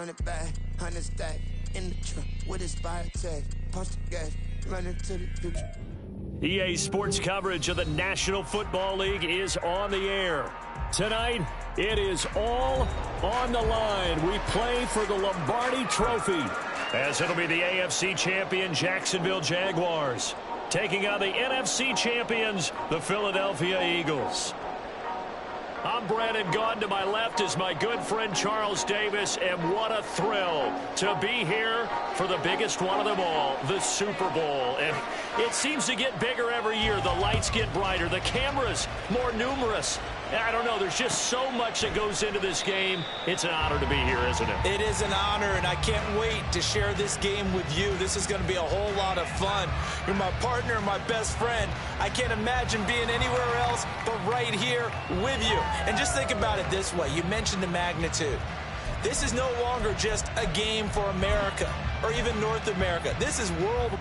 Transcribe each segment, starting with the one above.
100 bag, 100 stack. In the truck with his biotech. Punch the gas, running to the future. EA Sports coverage of the National Football League is on the air. Tonight, it is all on the line. We play for the Lombardi Trophy, as it'll be the AFC champion Jacksonville Jaguars taking on the NFC champions, the Philadelphia Eagles. I'm Brandon Gaudin. To my left is my good friend Charles Davis, and what a thrill to be here for the biggest one of them all, the Super Bowl. And it seems to get bigger every year. The lights get brighter, the cameras more numerous. I don't know, there's just so much that goes into this game. It's an honor to be here, isn't it? It is an honor, and I can't wait to share this game with you. This is going to be a whole lot of fun. You're my partner, my best friend. I can't imagine being anywhere else but right here with you. And just think about it this way. You mentioned the magnitude. This is no longer just a game for America or even North America. This is world.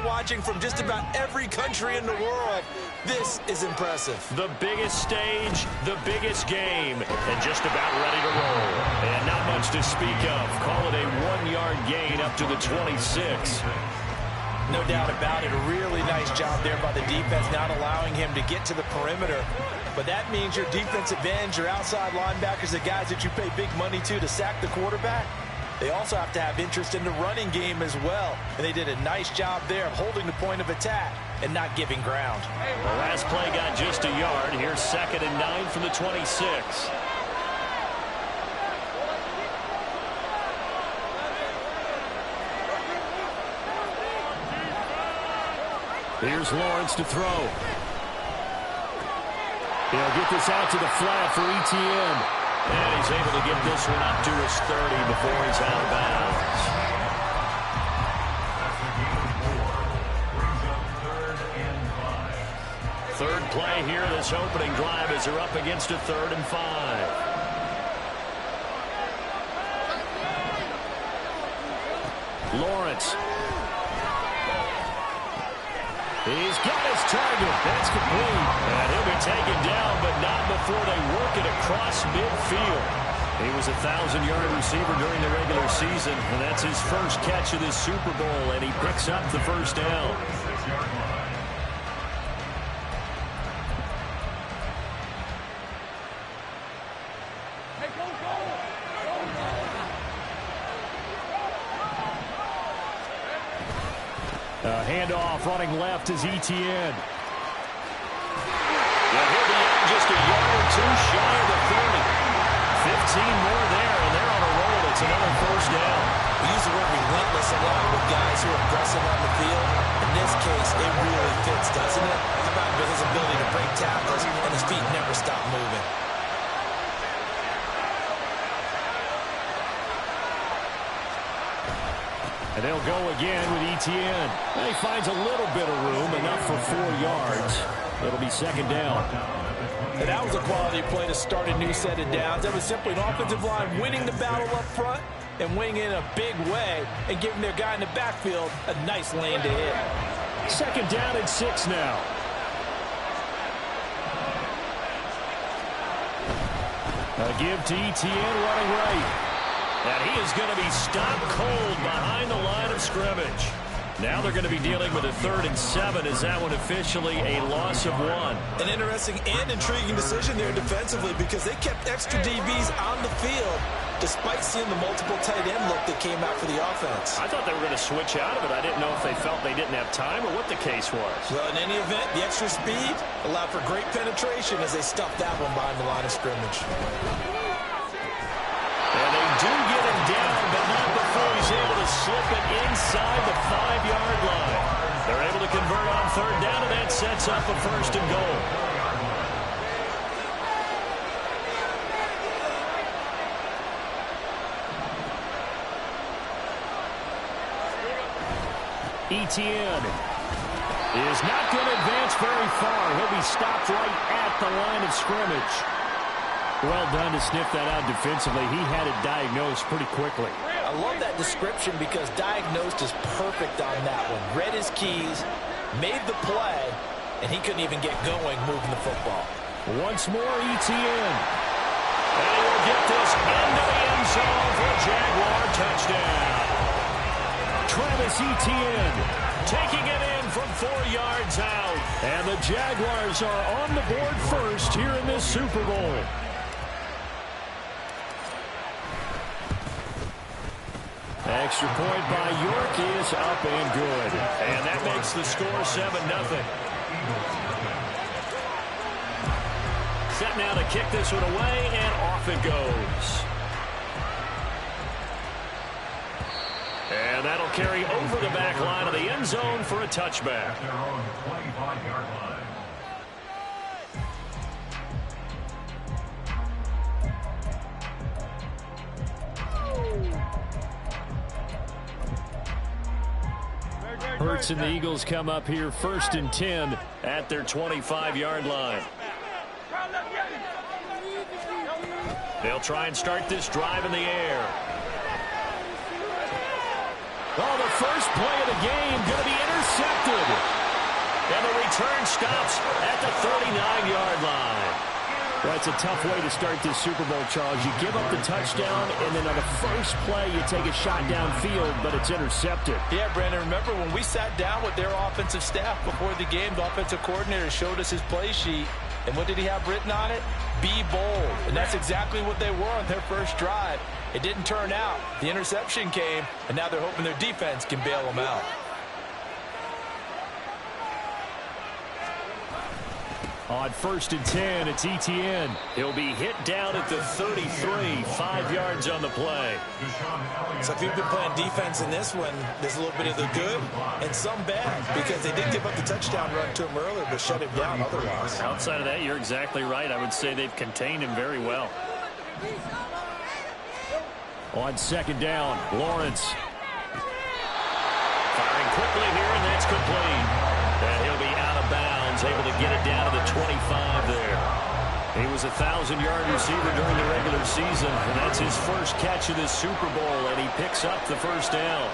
Watching from just about every country in the world. This is impressive. The biggest stage, the biggest game, and just about ready to roll. And not much to speak of. Call it a 1-yard gain up to the 26. No doubt about it. A really nice job there by the defense, not allowing him to get to the perimeter. But that means your defensive ends, your outside linebackers, the guys that you pay big money to sack the quarterback, they also have to have interest in the running game as well. And they did a nice job there of holding the point of attack and not giving ground. The last play got just a yard. Here's 2nd and 9 from the 26. Here's Lawrence to throw. He'll get this out to the flat for ETN. And he's able to get this one up to his 30 before he's out of bounds. Third play here, this opening drive, as they're up against a 3rd and 5. Lawrence. He's got his target. That's complete. And he'll be taken down, but not before they work it across midfield. He was a 1,000-yard receiver during the regular season, and that's his first catch of this Super Bowl, and he picks up the first down. Handoff running left is ETN. Well, he'll be out just a yard or two shy of the 30. 15 more there, and they're on a roll. It's another first down. We use the word relentless a lot with guys who are aggressive on the field. In this case, it really fits, doesn't it? How about his ability to break tackles and his feet never stop moving? And they'll go again with ETN. And he finds a little bit of room, enough for 4 yards. It'll be 2nd down. And that was a quality play to start a new set of downs. That was simply an offensive line winning the battle up front and winning in a big way and giving their guy in the backfield a nice lane to hit. 2nd down and 6 now. A give to ETN running right. And he is going to be stopped cold behind the line of scrimmage. Now they're going to be dealing with a 3rd and 7. Is that one officially a loss of 1? An interesting and intriguing decision there defensively, because they kept extra DBs on the field despite seeing the multiple tight end look that came out for the offense. I thought they were going to switch out of it. I didn't know if they felt they didn't have time or what the case was. Well, in any event, the extra speed allowed for great penetration as they stuffed that one behind the line of scrimmage. And they do get him down, but not before he's able to slip it inside the 5-yard line. They're able to convert on 3rd down, and that sets up a 1st and goal. ETN. is not going to advance very far. He'll be stopped right at the line of scrimmage. Well done to sniff that out defensively. He had it diagnosed pretty quickly. I love that description because diagnosed is perfect on that one. Read his keys, made the play, and he couldn't even get going moving the football. Once more, ETN. And he will get this into the end zone for a Jaguar touchdown. Travis Etienne taking it in from 4 yards out. And the Jaguars are on the board first here in this Super Bowl. Extra point by York is up and good. And that makes the score 7-0. Set now to kick this one away, and off it goes. And that'll carry over the back line of the end zone for a touchback. Hurts and the Eagles come up here 1st and 10 at their 25-yard line. They'll try and start this drive in the air. Oh, the first play of the game going to be intercepted. And the return stops at the 39-yard line. That's a tough way to start this Super Bowl, Charles. You give up the touchdown, and then on the first play, you take a shot downfield, but it's intercepted. Yeah, Brandon, remember when we sat down with their offensive staff before the game, the offensive coordinator showed us his play sheet, and what did he have written on it? Be bold. And that's exactly what they were on their first drive. It didn't turn out. The interception came, and now they're hoping their defense can bail them out. On 1st and 10, it's Etienne. He'll be hit down at the 33, 5 yards on the play. So if you've been playing defense in this one, there's a little bit of the good and some bad, because they did give up the touchdown run to him earlier, but shut him down otherwise. Outside of that, you're exactly right. I would say they've contained him very well. On 2nd down, Lawrence. Firing quickly here, and that's complete. And he'll be out of bounds, able to get it down to the 25 there. He was a 1,000-yard receiver during the regular season, and that's his first catch of this Super Bowl, and he picks up the first down.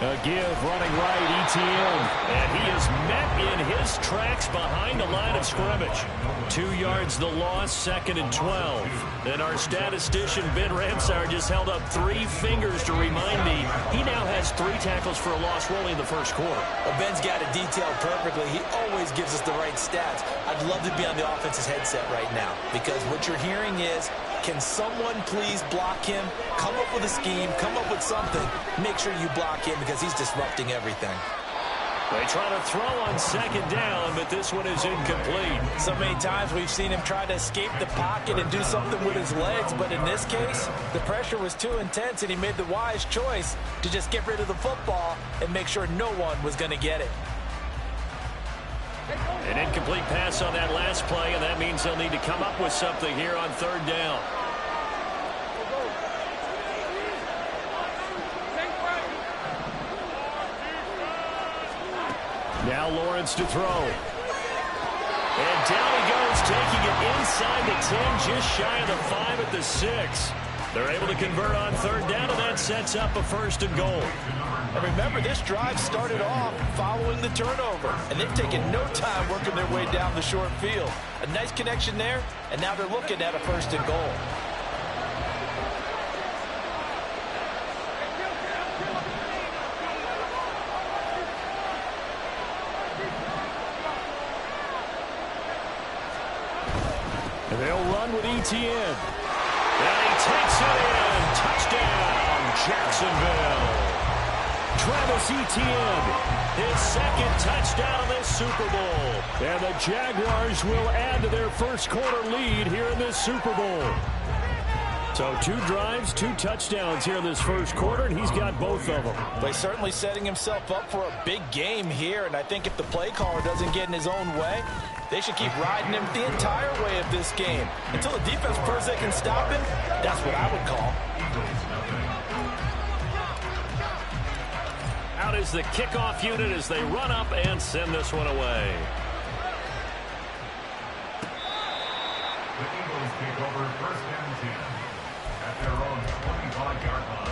A give running right, Etienne, and he is met in his tracks behind the line of scrimmage. 2 yards the loss, 2nd and 12. And our statistician, Ben Ramsauer, just held up 3 fingers to remind me he now has 3 tackles for a loss rolling in the first quarter. Well, Ben's got it detailed perfectly. He always gives us the right stats. I'd love to be on the offense's headset right now, because what you're hearing is, can someone please block him? Come up with a scheme, come up with something. Make sure you block him because he's disrupting everything. They try to throw on 2nd down, but this one is incomplete. So many times we've seen him try to escape the pocket and do something with his legs, but in this case, the pressure was too intense and he made the wise choice to just get rid of the football and make sure no one was going to get it. An incomplete pass on that last play, and that means they'll need to come up with something here on 3rd down. Now Lawrence to throw. And down he goes, taking it inside the 10, just shy of the 5 at the 6. They're able to convert on 3rd down, and that sets up a 1st and goal. And remember, this drive started off following the turnover, and they've taken no time working their way down the short field. A nice connection there, and now they're looking at a 1st and goal. And they'll run with Etienne. And he takes it in. Touchdown, Jacksonville. Travis Etienne, his 2nd touchdown in this Super Bowl. And the Jaguars will add to their first quarter lead here in this Super Bowl. So 2 drives, 2 touchdowns here in this first quarter, and he's got both of them. But he's certainly setting himself up for a big game here, and I think if the play caller doesn't get in his own way, they should keep riding him the entire way of this game. Until the defense proves they can stop him, that's what I would call. Out is the kickoff unit as they run up and send this one away. The Eagles take over first and 10 at their own 25-yard line.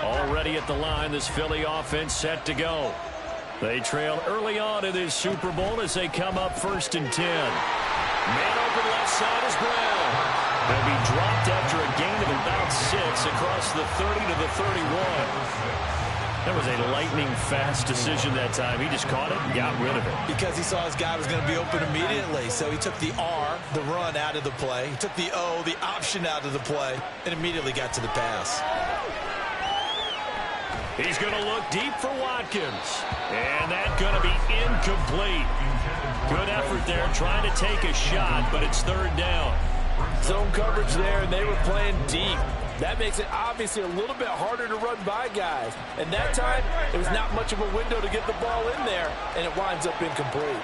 Already at the line, this Philly offense set to go. They trail early on in this Super Bowl as they come up first and 10. Man open left side is Brown. They'll be dropped after a gain of about 6 across the 30 to the 31. That was a lightning-fast decision that time. He just caught it and got rid of it. Because he saw his guy was going to be open immediately. So he took the R, the run, out of the play. He took the O, the option, out of the play, and immediately got to the pass. He's going to look deep for Watkins. And that's going to be incomplete. Good effort there trying to take a shot, but it's third down. Zone coverage there, and they were playing deep. That makes it obviously a little bit harder to run by guys. And that time, it was not much of a window to get the ball in there, and it winds up incomplete.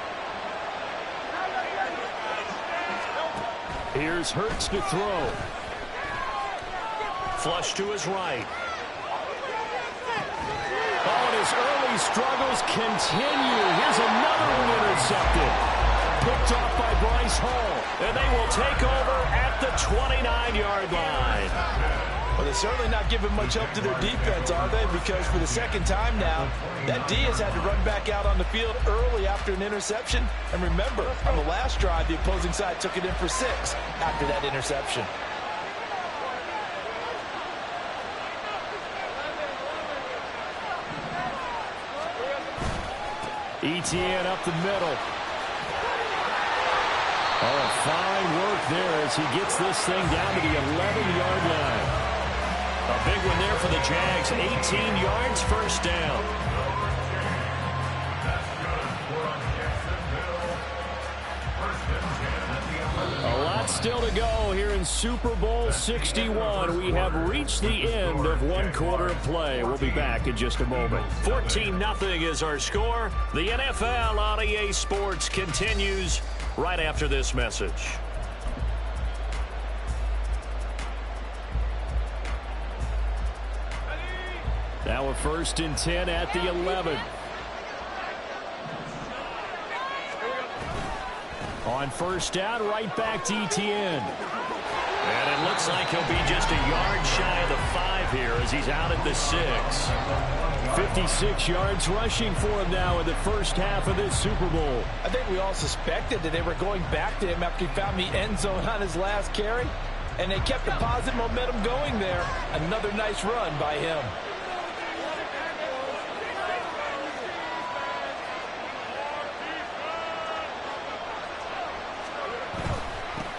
Here's Hurts to throw. Flush to his right. Oh, and his early struggles continue. Here's another one intercepted. Picked off by Bryce Hall. And they will take over at the 29-yard line. Well, they're certainly not giving much help to their defense, are they? Because for the second time now, that D has had to run back out on the field early after an interception. And remember, on the last drive, the opposing side took it in for 6 after that interception. ETN up the middle. Oh, fine work there as he gets this thing down to the 11-yard line. A big one there for the Jags. 18 yards, first down. A lot still to go here in Super Bowl 61. We have reached the end of one quarter of play. We'll be back in just a moment. 14-0 is our score. The NFL on EA Sports continues right after this message. Now a first and 10 at the 11. On first down, right back to ETN. And it looks like he'll be just a yard shy of the 5 here as he's out at the 6. 56 yards rushing for him now in the first half of this Super Bowl. I think we all suspected that they were going back to him after he found the end zone on his last carry. And they kept the positive momentum going there. Another nice run by him.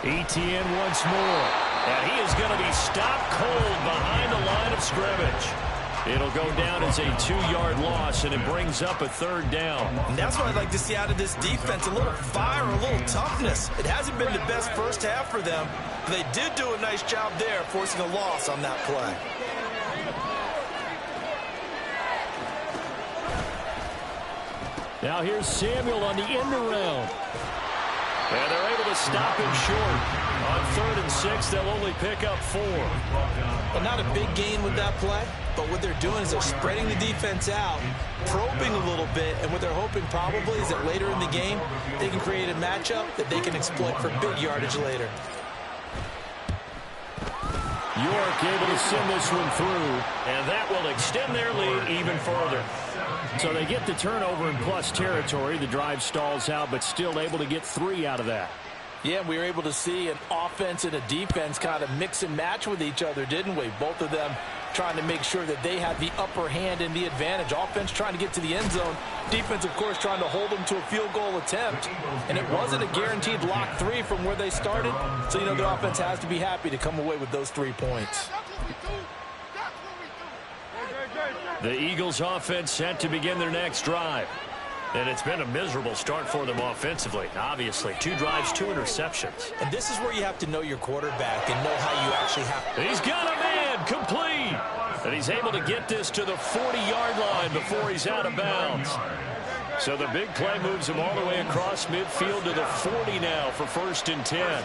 ETN once more. And he is going to be stopped cold behind the line of scrimmage. It'll go down as a 2-yard loss, and it brings up a third down. And that's what I'd like to see out of this defense, a little fire, a little toughness. It hasn't been the best first half for them, but they did do a nice job there, forcing a loss on that play. Now here's Samuel on the end around. And they're able to stop him short. On 3rd and 6, they'll only pick up 4. Well, not a big gain with that play, but what they're doing is they're spreading the defense out, probing a little bit, and what they're hoping probably is that later in the game, they can create a matchup that they can exploit for big yardage later. York able to send this one through, and that will extend their lead even further. So they get the turnover in plus territory. The drive stalls out, but still able to get 3 out of that. Yeah, we were able to see an offense and a defense kind of mix and match with each other, didn't we? Both of them trying to make sure that they had the upper hand and the advantage. Offense trying to get to the end zone. Defense, of course, trying to hold them to a field goal attempt. And it wasn't a guaranteed lock 3 from where they started. So, you know, the offense has to be happy to come away with those 3 points. The Eagles offense set to begin their next drive. And it's been a miserable start for them offensively. Obviously, 2 drives, 2 interceptions. And this is where you have to know your quarterback and know how you actually have to. He's got a man, complete. And he's able to get this to the 40-yard line before he's out of bounds. So the big play moves him all the way across midfield to the 40 now for 1st and 10.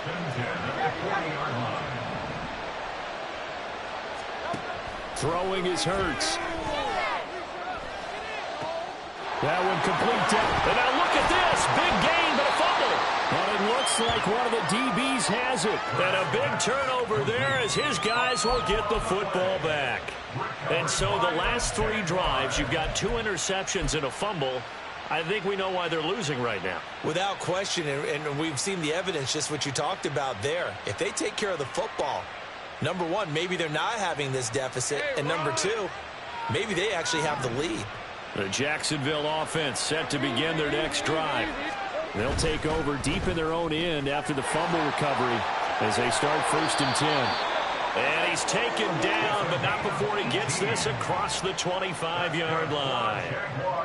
Throwing is Hurts. That one complete down. And now look at this. Big gain, but a fumble. But it looks like one of the DBs has it. And a big turnover there as his guys will get the football back. And so the last 3 drives, you've got 2 interceptions and a fumble. I think we know why they're losing right now. Without question, and we've seen the evidence, just what you talked about there. If they take care of the football, number one, maybe they're not having this deficit. And number 2, maybe they actually have the lead. The Jacksonville offense set to begin their next drive. They'll take over deep in their own end after the fumble recovery as they start 1st and 10. And he's taken down, but not before he gets this across the 25-yard line.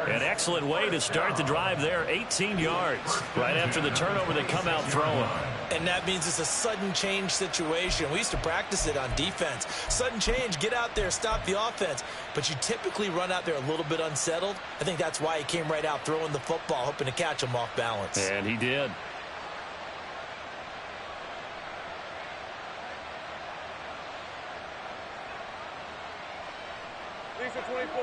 An excellent way to start the drive there, 18 yards. Right after the turnover, they come out throwing. And that means it's a sudden change situation. We used to practice it on defense. Sudden change, get out there, stop the offense. But you typically run out there a little bit unsettled. I think that's why he came right out throwing the football, hoping to catch him off balance. And he did. Lisa 24.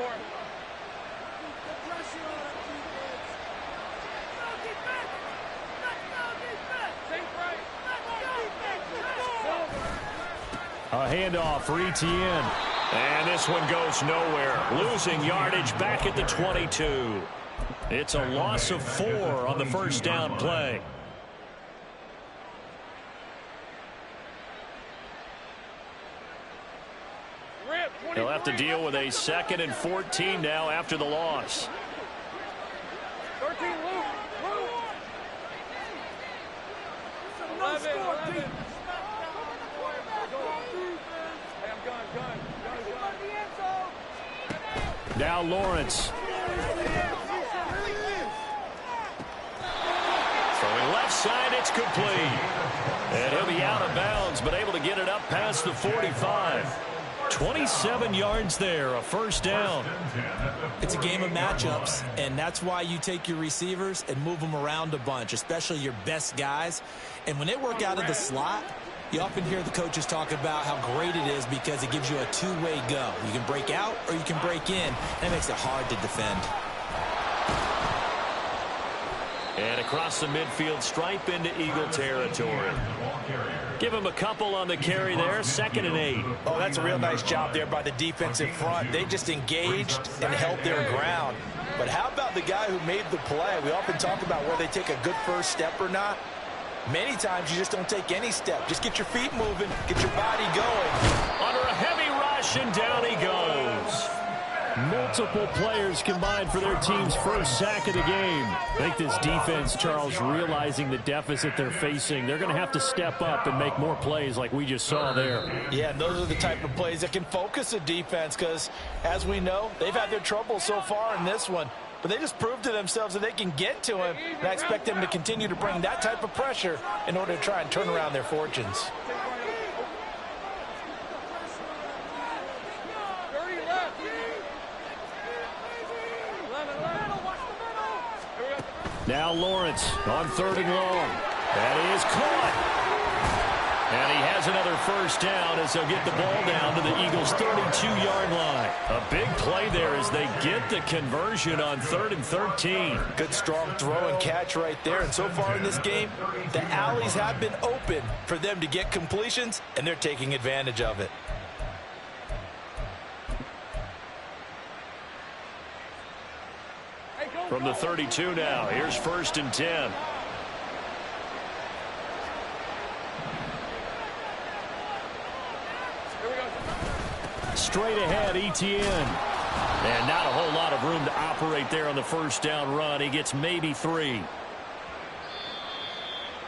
A handoff for Etienne. And this one goes nowhere. Losing yardage back at the 22. It's a loss of 4 on the 1st down play. He'll have to deal with a 2nd and 14 now after the loss. 13, Luke. 11. Now Lawrence. Throwing left side, it's complete. And he'll be out of bounds, but able to get it up past the 45. 27 yards there, a 1st down. It's a game of matchups, and that's why you take your receivers and move them around a bunch, especially your best guys. And when they work out of the slot, you often hear the coaches talk about how great it is because it gives you a 2-way go. You can break out or you can break in. That makes it hard to defend. And across the midfield stripe into Eagle territory. Give him a couple on the carry there, 2nd and 8. Oh, that's a real nice job there by the defensive front. They just engaged and held their ground. But how about the guy who made the play? We often talk about whether they take a good first step or not. Many times you just don't take any step. Just get your feet moving, get your body going. Under a heavy rush, and down he goes. Multiple players combined for their team's 1st sack of the game. I think this defense, Charles, realizing the deficit they're facing, they're going to have to step up and make more plays like we just saw there. Yeah, and those are the type of plays that can focus a defense because, as we know, they've had their trouble so far in this one. But they just proved to themselves that they can get to him, and I expect them to continue to bring that type of pressure in order to try and turn around their fortunes. Now Lawrence on 3rd and long. That is caught. And he has another 1st down as they'll get the ball down to the Eagles' 32-yard line. A big play there as they get the conversion on 3rd and 13. Good strong throw and catch right there. And so far in this game, the alleys have been open for them to get completions, and they're taking advantage of it. From the 32 now, here's 1st and 10. Straight ahead, Etienne. And not a whole lot of room to operate there on the 1st down run. He gets maybe 3.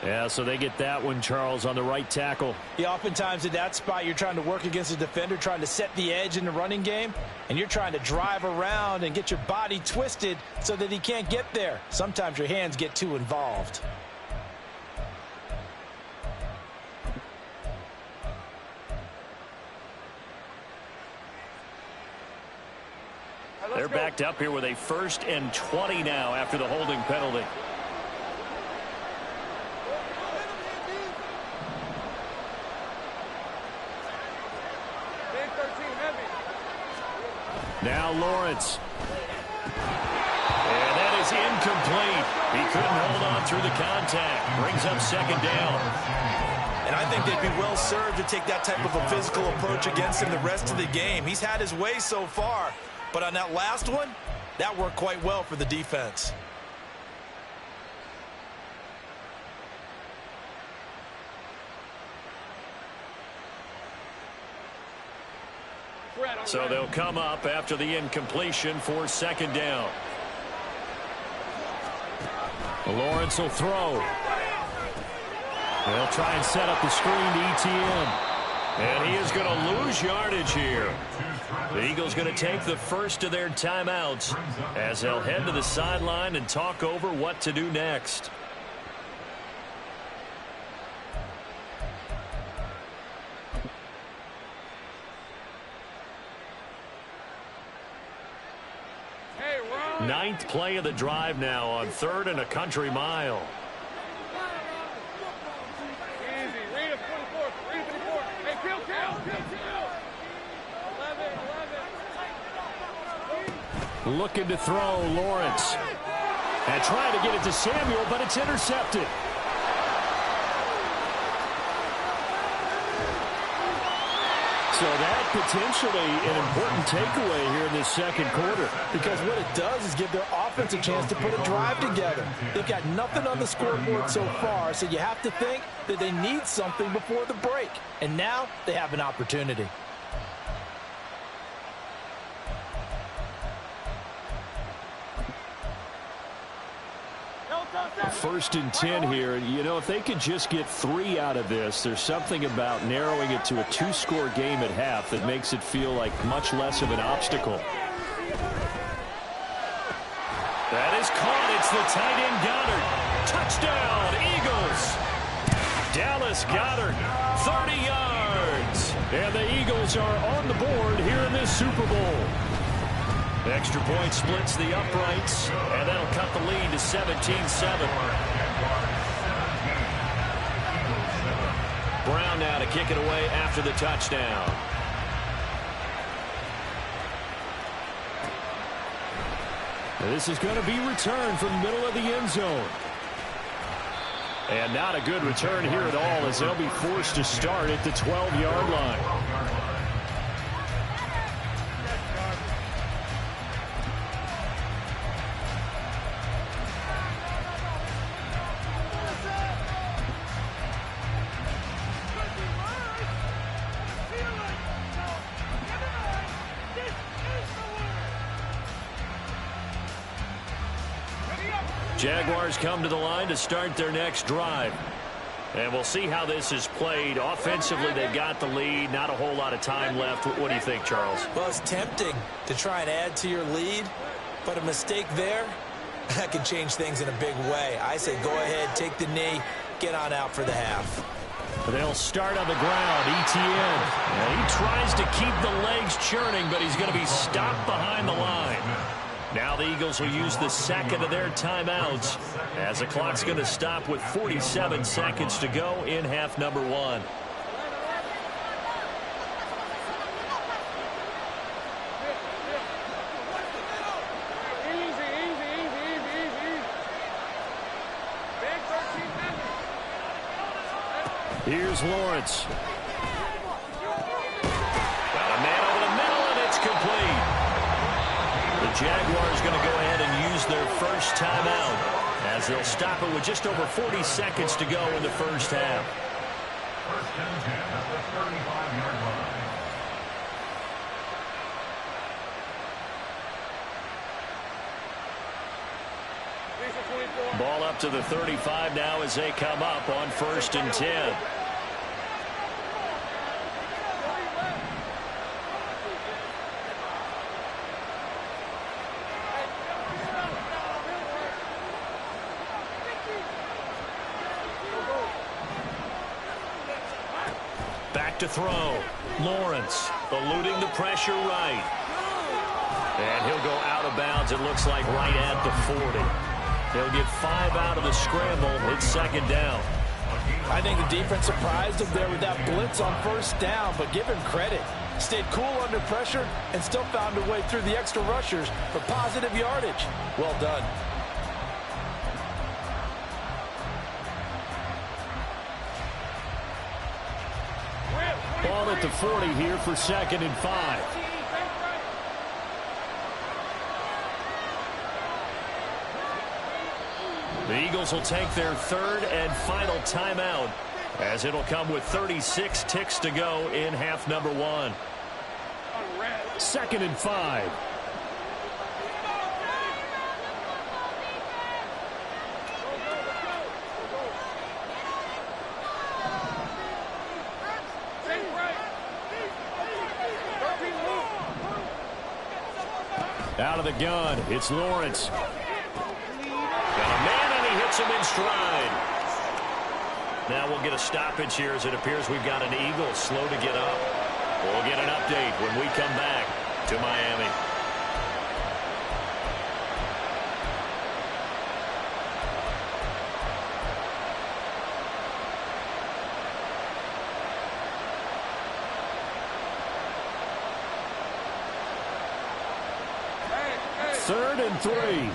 Yeah, so they get that one, Charles, on the right tackle. Yeah, oftentimes at that spot, you're trying to work against a defender, trying to set the edge in the running game, and you're trying to drive around and get your body twisted so that he can't get there. Sometimes your hands get too involved. They're backed up here with a 1st and 20 now after the holding penalty. Now Lawrence. And that is incomplete. He couldn't hold on through the contact. Brings up 2nd down. And I think they'd be well served to take that type of a physical approach against him the rest of the game. He's had his way so far, but on that last one, that worked quite well for the defense. So they'll come up after the incompletion for 2nd down. Lawrence will throw. They'll try and set up the screen to ETN. And he is going to lose yardage here. The Eagles going to take the first of their timeouts as they'll head to the sideline and talk over what to do next. Ninth play of the drive now on 3rd and a country mile. Easy. Read it 24. Read it 24. Hey, kill. 11. Looking to throw, Lawrence. And trying to get it to Samuel, but it's intercepted. So that potentially an important takeaway here in this 2nd quarter. Because what it does is give their offense a chance to put a drive together. They've got nothing on the scoreboard so far, so you have to think that they need something before the break. And now they have an opportunity. First and 10 here. You know, if they could just get 3 out of this, there's something about narrowing it to a 2-score game at half that makes it feel like much less of an obstacle. That is caught. It's the tight end Goddard. Touchdown, Eagles. Dallas Goddard, 30 yards. And the Eagles are on the board here in this Super Bowl. Extra point splits the uprights, and that'll cut the lead to 17-7. Brown now to kick it away after the touchdown. This is going to be returned from the middle of the end zone. And not a good return here at all, as they'll be forced to start at the 12-yard line. Jaguars come to the line to start their next drive. And we'll see how this is played. Offensively, they've got the lead. Not a whole lot of time left. What do you think, Charles? Well, it's tempting to try and add to your lead, but a mistake there, that can change things in a big way. I say go ahead, take the knee, get on out for the half. They'll start on the ground. ETN. He tries to keep the legs churning, but he's going to be stopped behind the line. Now the Eagles will use the 2nd of their timeouts as the clock's going to stop with 47 seconds to go in half number 1. Here's Lawrence. Got a man over the middle, and it's complete. The Jaguars going to go ahead and use their first timeout as they'll stop it with just over 40 seconds to go in the first half. First and 10 at the 35-yard line. Ball up to the 35 now as they come up on 1st and 10. Back to throw. Lawrence eluding the pressure right. And he'll go of bounds, it looks like, right at the 40. They'll get 5 out of the scramble. It's second down. I think the defense surprised him there with that blitz on first down, but give him credit. Stayed cool under pressure and still found a way through the extra rushers for positive yardage. Well done. Ball at the 40 here for second and 5. The Eagles will take their third and final timeout, as it'll come with 36 ticks to go in half number 1. Second and 5. Out of the gun, it's Lawrence. Got a man, and he hits him in stride. Now we'll get a stoppage here, as it appears we've got an Eagle slow to get up. We'll get an update when we come back to Miami. Third and 3. 11,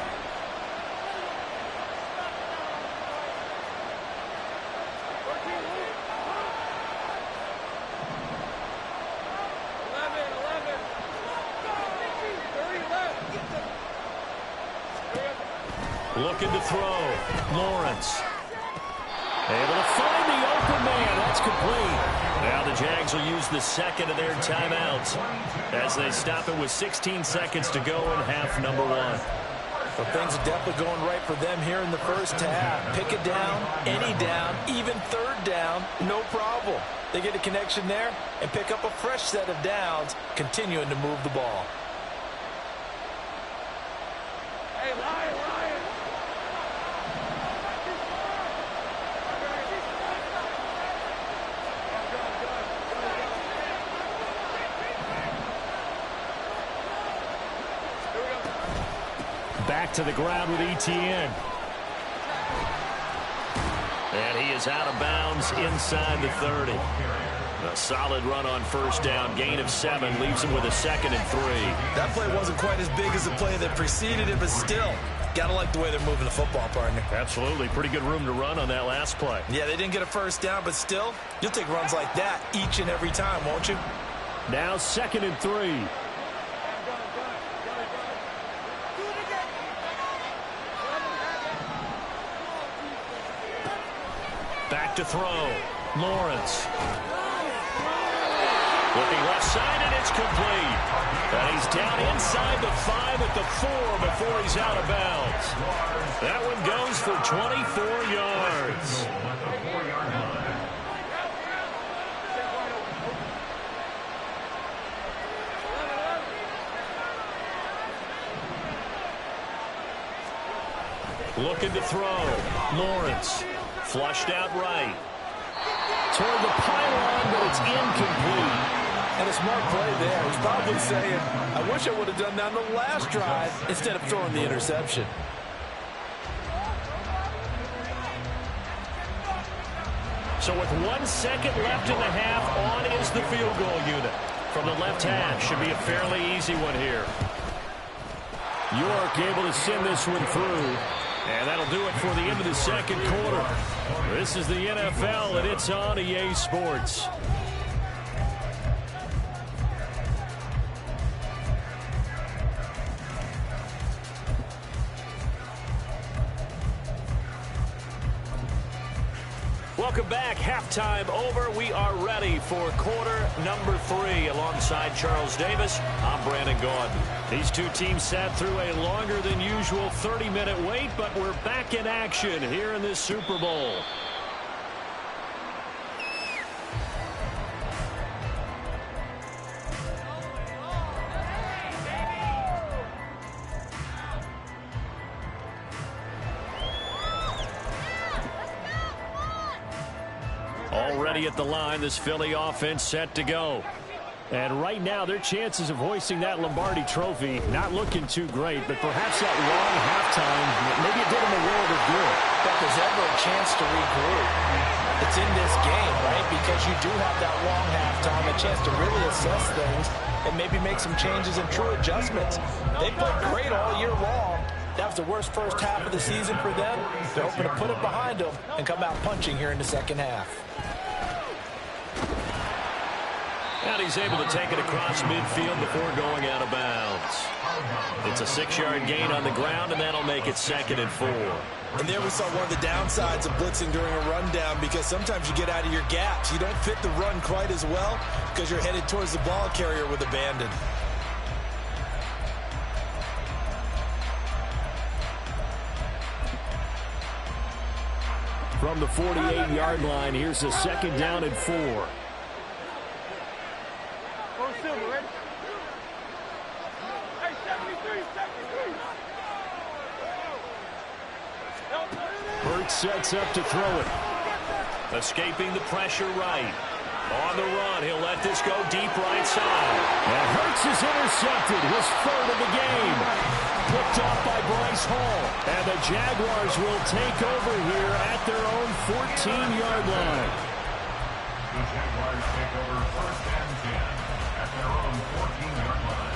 11. Looking to throw. Lawrence. Able to find the open man. That's complete. Now the Jags will use the second of their timeouts as they stop it with 16 seconds to go in half number 1. Well, things are definitely going right for them here in the first half. Pick it down, any down, even third down, no problem. They get a connection there and pick up a fresh set of downs, continuing to move the ball. Hey, Lion, Lion. Back to the ground with ETN. And he is out of bounds inside the 30. A solid run on first down. Gain of 7 leaves him with a second and 3. That play wasn't quite as big as the play that preceded it, but still, gotta like the way they're moving the football, partner. Absolutely. Pretty good room to run on that last play. Yeah, they didn't get a first down, but still, you'll take runs like that each and every time, won't you? Now second and 3. Back to throw. Lawrence. Looking left side, and it's complete. And he's down inside the 5 at the 4 before he's out of bounds. That one goes for 24 yards. Looking to throw. Lawrence. Flushed out right. Toward the pylon, but it's incomplete. And a smart play there. He's probably saying, I wish I would have done that on the last drive instead of throwing the interception. So with 1 second left in the half, on is the field goal unit. From the left hash, should be a fairly easy one here. York able to send this one through. And that'll do it for the end of the second quarter. This is the NFL, and it's on EA Sports. Welcome back. Halftime over. We are ready for quarter number 3. Alongside Charles Davis, I'm Brandon Gaudin. These two teams sat through a longer than usual 30-minute wait, but we're back in action here in this Super Bowl. Already at the line, this Philly offense set to go. And right now, their chances of hoisting that Lombardi trophy not looking too great, but perhaps that long halftime, maybe it did them a world of good. If there's ever a chance to regroup, it's in this game, right? Because you do have that long halftime, a chance to really assess things and maybe make some changes and true adjustments. They played great all year long. That was the worst first half of the season for them. They're hoping to put it behind them and come out punching here in the second half. And he's able to take it across midfield before going out of bounds. It's a 6-yard gain on the ground, and that'll make it 2nd and 4. And there we saw one of the downsides of blitzing during a rundown, because sometimes you get out of your gaps. You don't fit the run quite as well because you're headed towards the ball carrier with abandon. From the 48-yard line, here's a 2nd down and 4. Hurts sets up to throw it. Escaping the pressure right. On the run, he'll let this go deep right side. And Hurts is intercepted, his 3rd of the game. Picked off by Bryce Hall. And the Jaguars will take over here at their own 14-yard line. The Jaguars take over 1st and 10 at their own 14-yard line.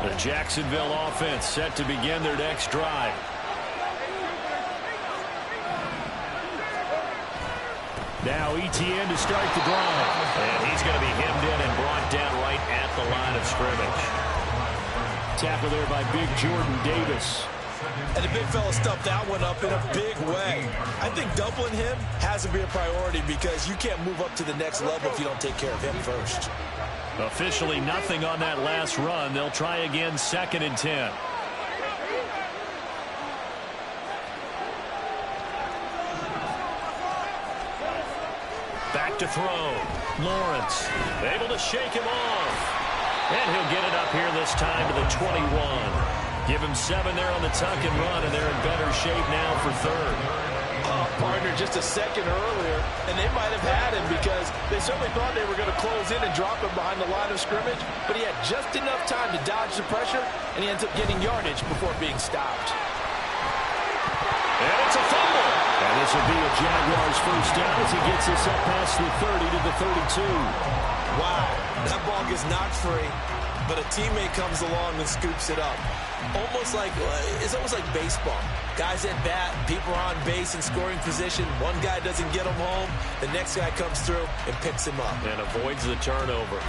The Jacksonville offense set to begin their next drive. Now Etienne to start the drive. And he's going to be hemmed in and brought down right at the line of scrimmage. Tackle there by Big Jordan Davis. And the big fella stuffed that one up in a big way. I think doubling him has to be a priority, because you can't move up to the next level if you don't take care of him first. Officially nothing on that last run. They'll try again, 2nd and 10. Back to throw. Lawrence able to shake him off. And he'll get it up here this time to the 21. Give him 7 there on the tuck and run, and they're in better shape now for 3rd. Partner just a second earlier, and they might have had him, because they certainly thought they were going to close in and drop him behind the line of scrimmage, but he had just enough time to dodge the pressure, and he ends up getting yardage before being stopped. And it's a fumble. And this will be a Jaguars 1st down as he gets us up past the 30 to the 32. Wow, that ball gets knocked free, but a teammate comes along and scoops it up. It's almost like baseball. Guys at bat, people are on base in scoring position. One guy doesn't get him home. The next guy comes through and picks him up. And avoids the turnover.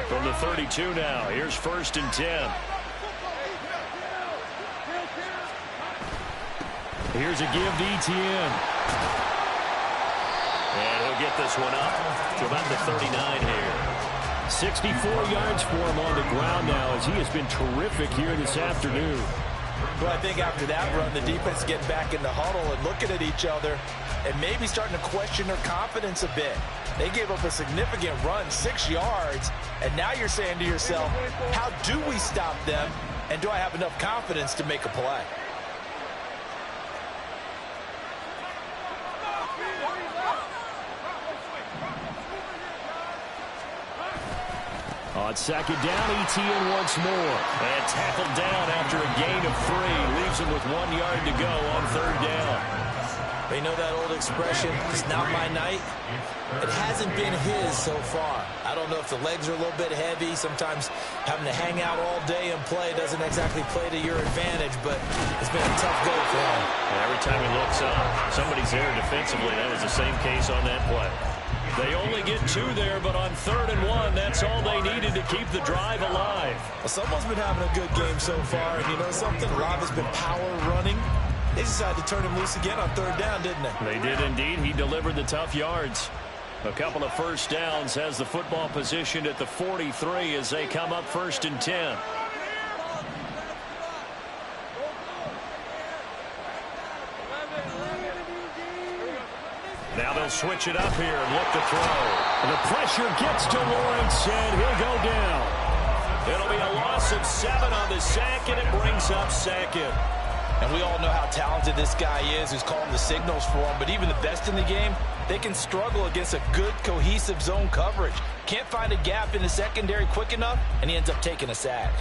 From the 32 now, here's 1st and 10. Here's a give to Etienne. And he'll get this one up to about the 39 here. 64 yards for him on the ground now, as he has been terrific here this afternoon. Well, I think after that run, the defense getting back in the huddle and looking at each other and maybe starting to question their confidence a bit. They gave up a significant run, 6 yards, and now you're saying to yourself, how do we stop them, and do I have enough confidence to make a play? On 2nd down, Etienne once more. And tackled down after a gain of 3. Leaves him with 1 yard to go on 3rd down. You know that old expression, it's not my night? It hasn't been his so far. I don't know if the legs are a little bit heavy. Sometimes having to hang out all day and play doesn't exactly play to your advantage, but it's been a tough go for him. And every time he looks up, somebody's there defensively. That was the same case on that play. They only get 2 there, but on 3rd and 1, that's all they needed to keep the drive alive. Well, someone's been having a good game so far, and you know something? Rob has been power running. They decided to turn him loose again on 3rd down, didn't they? They did indeed. He delivered the tough yards. A couple of 1st downs, has the football positioned at the 43 as they come up 1st and 10. Now they'll switch it up here and look to throw. And the pressure gets to Lawrence, and he'll go down. It'll be a loss of 7 on the sack, and it brings up 2nd. And we all know how talented this guy is who's calling the signals for him. But even the best in the game, they can struggle against a good, cohesive zone coverage. Can't find a gap in the secondary quick enough, and he ends up taking a sack.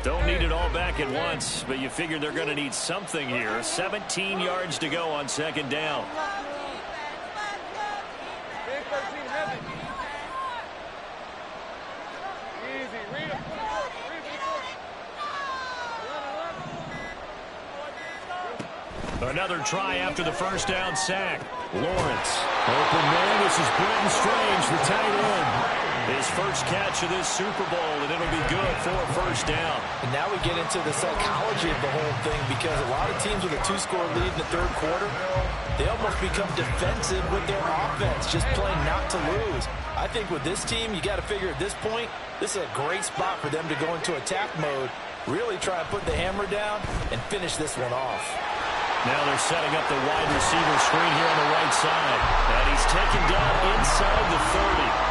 Don't need it all back at once, but you figure they're going to need something here. 17 yards to go on second down. Big 13 heavy. Easy. Read it. Another try after the first down sack. Lawrence. Open man. This is Brenton Strange, the tight end. His first catch of this Super Bowl, and it'll be good for a first down. And now we get into the psychology of the whole thing, because a lot of teams with a 2-score lead in the third quarter, they almost become defensive with their offense, just playing not to lose. I think with this team, you got to figure at this point, this is a great spot for them to go into attack mode, really try to put the hammer down and finish this one off. Now they're setting up the wide receiver screen here on the right side. And he's taken down inside the 30.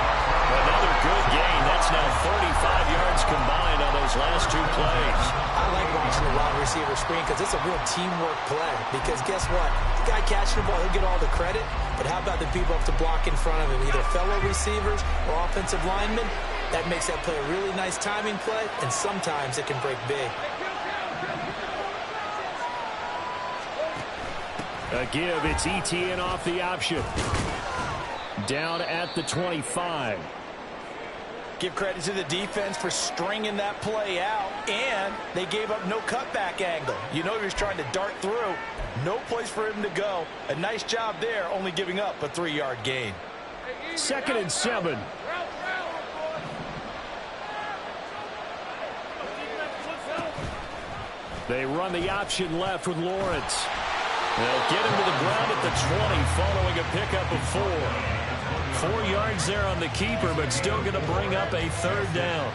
Another good gain. That's now 35 yards combined on those last two plays. I like watching the wide receiver screen because it's a real teamwork play. Because guess what? The guy catching the ball, he'll get all the credit. But how about the people up to block in front of him, either fellow receivers or offensive linemen? That makes that play a really nice timing play, and sometimes it can break big. A give, it's ETN off the option. Down at the 25. Give credit to the defense for stringing that play out, and they gave up no cutback angle. You know he was trying to dart through. No place for him to go. A nice job there, only giving up a 3-yard gain. 2nd and 7. They run the option left with Lawrence. They'll get him to the ground at the 20 following a pickup of 4. 4 yards there on the keeper, but still going to bring up a third down.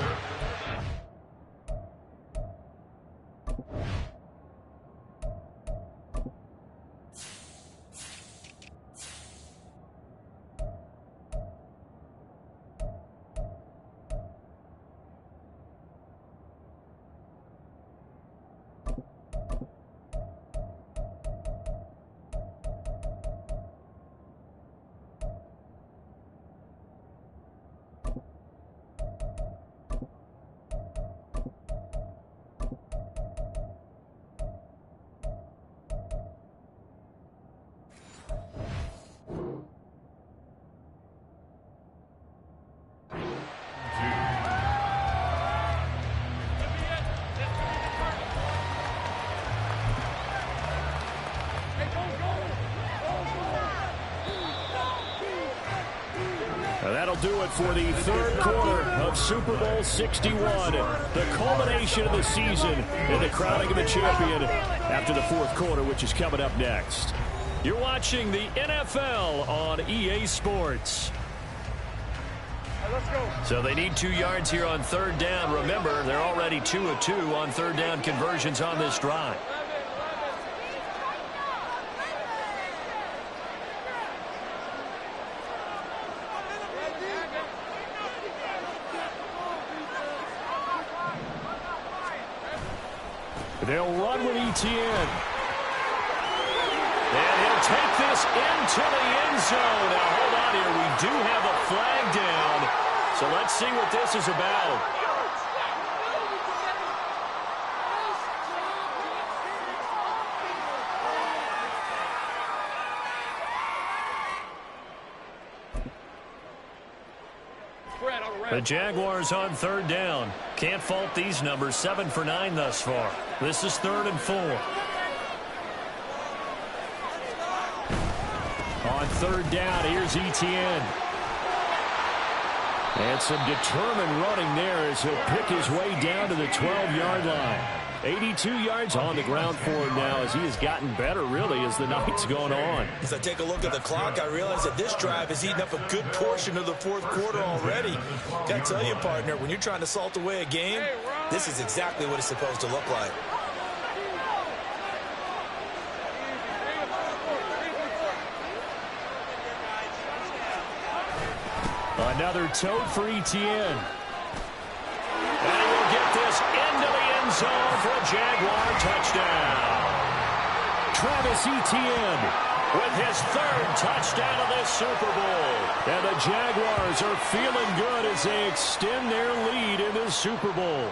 That'll do it for the third quarter of Super Bowl 61. The culmination of the season and the crowning of a champion after the fourth quarter, which is coming up next. You're watching the NFL on EA Sports. Let's go. So they need 2 yards here on third down. Remember, they're already 2 of 2 on third down conversions on this drive. They'll run with ETN. And he'll take this into the end zone. Now, hold on here. We do have a flag down. So let's see what this is about. The Jaguars on third down. Can't fault these numbers. 7 for 9 thus far. This is 3rd and 4. On third down, here's ETN. And some determined running there as he'll pick his way down to the 12-yard line. 82 yards on the ground for him now as he has gotten better, really, as the night's gone on. As I take a look at the clock, I realize that this drive has eaten up a good portion of the fourth quarter already. Got to tell you, partner, when you're trying to salt away a game, this is exactly what it's supposed to look like. Another tote for Etienne. And he will get this into the end zone for a Jaguar touchdown. Travis Etienne with his third touchdown of this Super Bowl. And the Jaguars are feeling good as they extend their lead in this Super Bowl.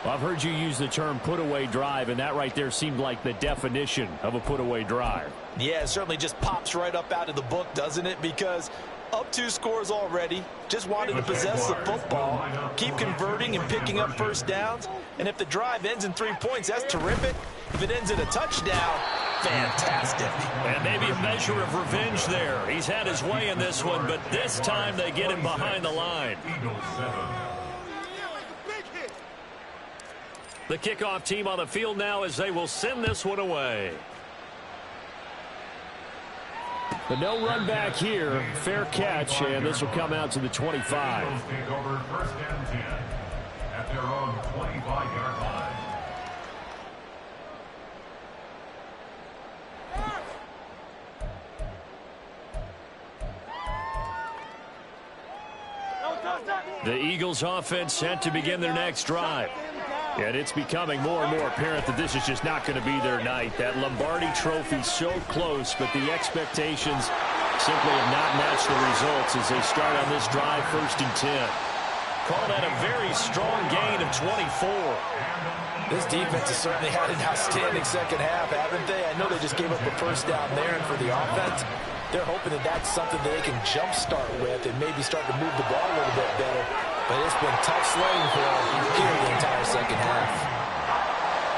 Well, I've heard you use the term put-away drive, and that right there seemed like the definition of a put-away drive. Yeah, it certainly just pops right up out of the book, doesn't it? Because up 2 scores already, just wanted to possess the football, keep converting and picking up first downs. And if the drive ends in 3 points, that's terrific. If it ends in a touchdown, fantastic. And maybe a measure of revenge there. He's had his way in this one, but this time they get him behind the line. The kickoff team on the field now as they will send this one away. But no run back here. Fair catch, and this will come out to the 25. Eagles take over 1st and 10 at their own 25-yard line. The Eagles offense set to begin their next drive. And it's becoming more and more apparent that this is just not going to be their night. That Lombardi trophy so close, but the expectations simply have not matched the results as they start on this drive 1st and 10. Call that a very strong gain of 24. This defense has certainly had an outstanding second half, haven't they? I know they just gave up a first down there, and for the offense, they're hoping that that's something that they can jumpstart with and maybe start to move the ball a little bit better. But it's been tough sledding for them here the entire second half.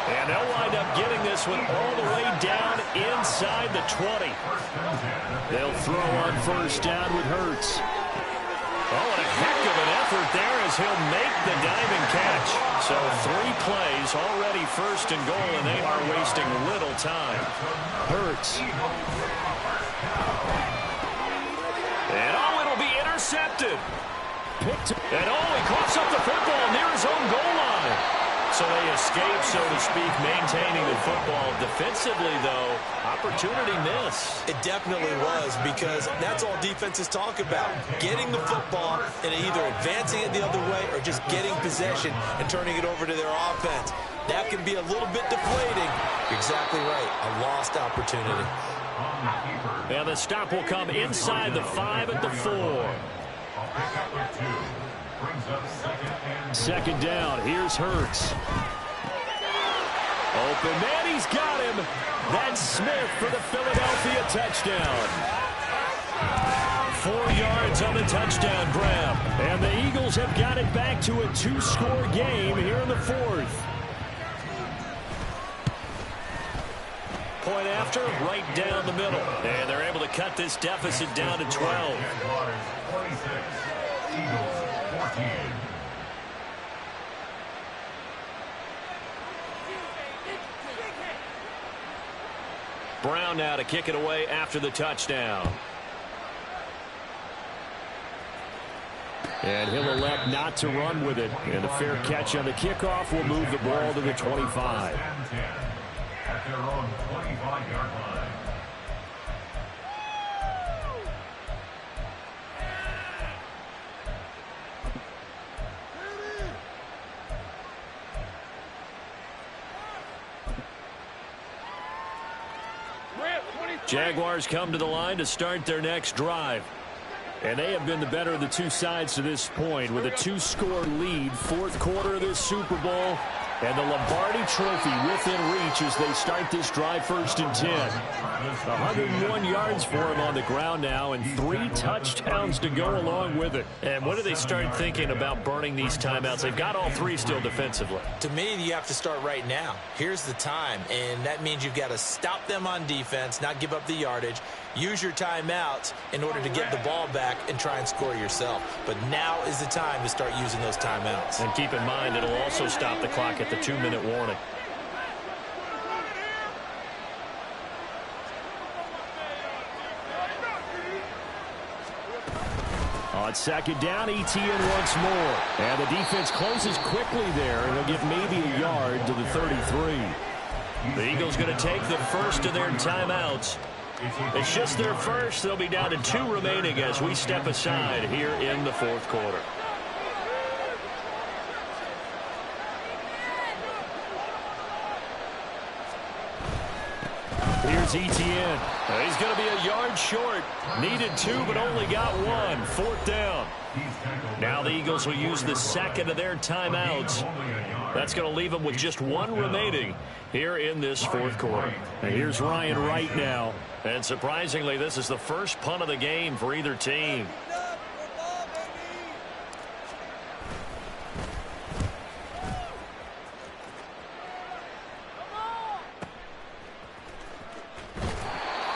And they'll wind up getting this one all the way down inside the 20. They'll throw on first down with Hurts. Oh, and a heck of an effort there as he'll make the diving catch. So 3 plays, already 1st and goal, and they are wasting little time. Hurts. And oh, it'll be intercepted. And oh, he coughs up the football near his own goal line. So they escape, so to speak, maintaining the football. Defensively, though, opportunity miss. It definitely was, because that's all defenses talk about. Getting the football and either advancing it the other way or just getting possession and turning it over to their offense. That can be a little bit deflating. You're exactly right. A lost opportunity. And the stop will come inside the 5 at the 4. Second down. Here's Hurts. Open man. He's got him. That's Smith for the Philadelphia touchdown. 4 yards on the touchdown grab. And the Eagles have got it back to a 2-score game here in the 4th. Point after, right down the middle. And they're able to cut this deficit down to 12. Brown now to kick it away after the touchdown. And he'll elect not to run with it. And a fair catch on the kickoff will move the ball to the 25. At their own 25-yard line. Jaguars come to the line to start their next drive. And they have been the better of the 2 sides to this point with a 2-score lead. 4th quarter of this Super Bowl. And the Lombardi trophy within reach as they start this drive 1st and 10. 101 yards for him on the ground now and 3 touchdowns to go along with it. And when do they start thinking about burning these timeouts? They've got all 3 still defensively. To me, you have to start right now. Here's the time, and that means you've got to stop them on defense, not give up the yardage. Use your timeouts in order to get the ball back and try and score yourself. But now is the time to start using those timeouts. And keep in mind, it'll also stop the clock at the 2-minute warning. On second down, Etienne once more. And the defense closes quickly there, and they'll get maybe a yard to the 33. The Eagles going to take the first of their timeouts. It's just their first. They'll be down to 2 remaining as we step aside here in the fourth quarter. Here's Etienne. He's going to be a yard short. Needed 2, but only got 1. 4th down. Now the Eagles will use the second of their timeouts. That's going to leave them with just 1 remaining here in this fourth quarter. And here's Ryan Wright now. And surprisingly, this is the first punt of the game for either team.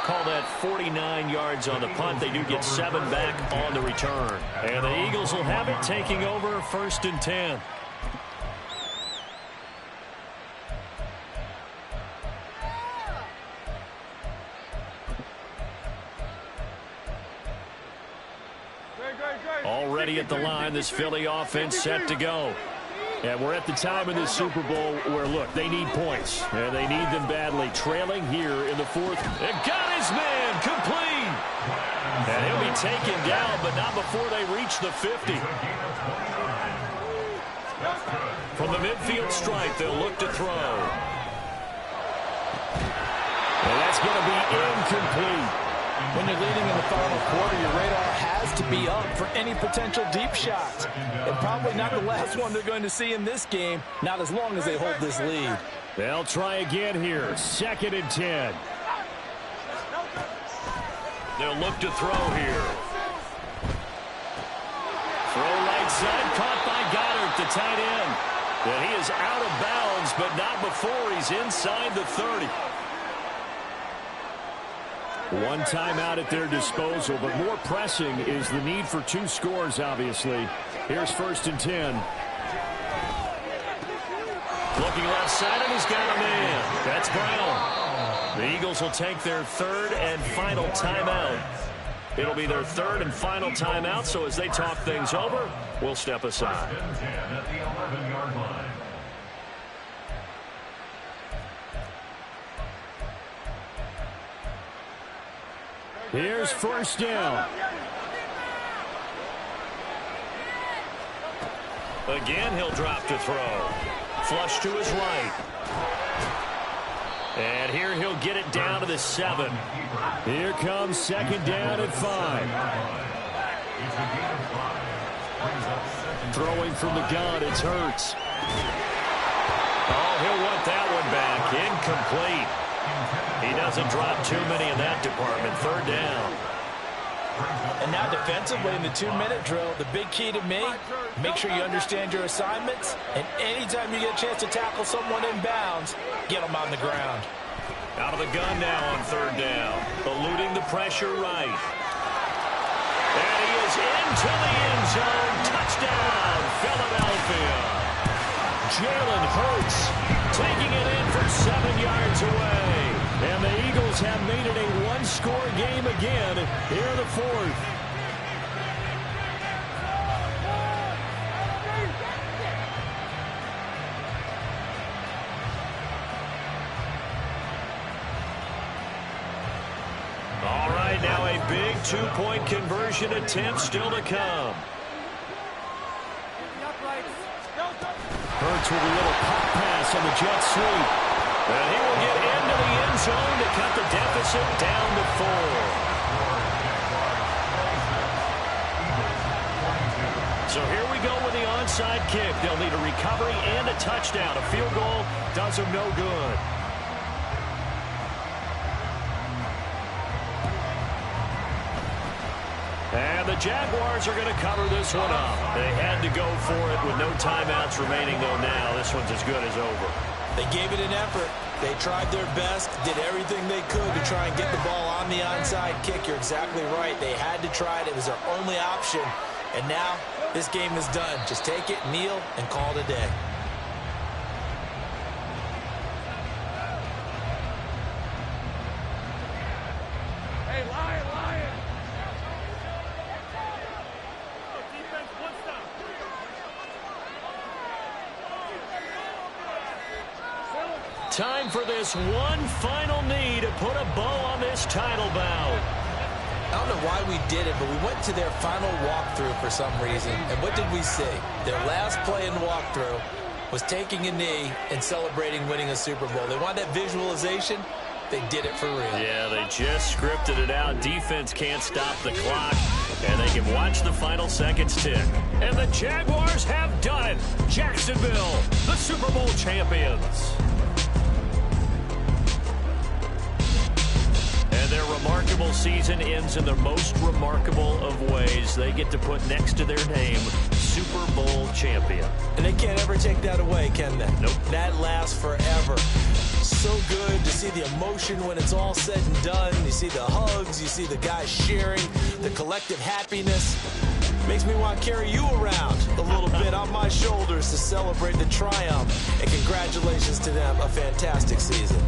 Call that 49 yards on the punt. They do get 7 back on the return. And the Eagles will have it, taking over 1st and 10. Already at the line, this Philly offense set to go. And we're at the time in this Super Bowl where, look, they need points. And they need them badly. Trailing here in the fourth. And got his man complete. And he'll be taken down, but not before they reach the 50. From the midfield stripe, they'll look to throw. And that's going to be incomplete. When you're leading in the final quarter, your radar has to be up for any potential deep shots. And probably not the last one they're going to see in this game, not as long as they hold this lead. They'll try again here. 2nd and 10. They'll look to throw here. Throw right side, caught by Goddard, the tight end. And he is out of bounds, but not before he's inside the 30. 1 timeout at their disposal, but more pressing is the need for 2 scores, obviously. Here's 1st and 10. Looking left side, and he's got a man. That's Brown. The Eagles will take their 3rd and final timeout. It'll be their 3rd and final timeout, so as they talk things over, we'll step aside. 1st and 10 at the 11-yard line. Here's 1st down. Again, he'll drop to throw. Flush to his right. And here he'll get it down to the 7. Here comes 2nd down and 5. Throwing from the gun, it's Hurts. Oh, he'll want that one back. Incomplete. He doesn't drop too many in that department. 3rd down. And now defensively in the 2-minute drill, the big key to me, make sure you understand your assignments, and anytime you get a chance to tackle someone in bounds, get them on the ground. Out of the gun now on 3rd down. Eluding the pressure right. And he is into the end zone. Touchdown, Philadelphia. Jalen Hurts taking it in from 7 yards away. And the Eagles have made it a 1-score game again here in the 4th. All right, now a big 2-point conversion attempt still to come. Hurts with a little pop pass on the jet sweep. And he will get into the end zone to cut the deficit down to 4. So here we go with the onside kick. They'll need a recovery and a touchdown. A field goal does them no good. And the Jaguars are going to cover this one up. They had to go for it with no timeouts remaining, though now this one's as good as over. They gave it an effort. They tried their best, did everything they could to try and get the ball on the onside kick. You're exactly right. They had to try it. It was their only option. And now this game is done. Just take it, kneel, and call it a day. Hey, Lion, Lion! Defense, 1 stop. time for this one final knee to put a bow on this title bout. I don't know why we did it, but we went to their final walkthrough for some reason. And what did we see? Their last play in the walkthrough was taking a knee and celebrating winning a Super Bowl. They want that visualization. They did it for real. Yeah, they just scripted it out. Defense can't stop the clock, and they can watch the final seconds tick. And the Jaguars have done it. Jacksonville, the Super Bowl champions. And their remarkable season ends in the most remarkable of ways. They get to put next to their name, Super Bowl champion. And they can't ever take that away, can they? Nope. That lasts forever. So good to see the emotion when it's all said and done. You see the hugs, you see the guys sharing, the collective happiness. Makes me want to carry you around a little bit on my shoulders to celebrate the triumph. And congratulations to them, a fantastic season.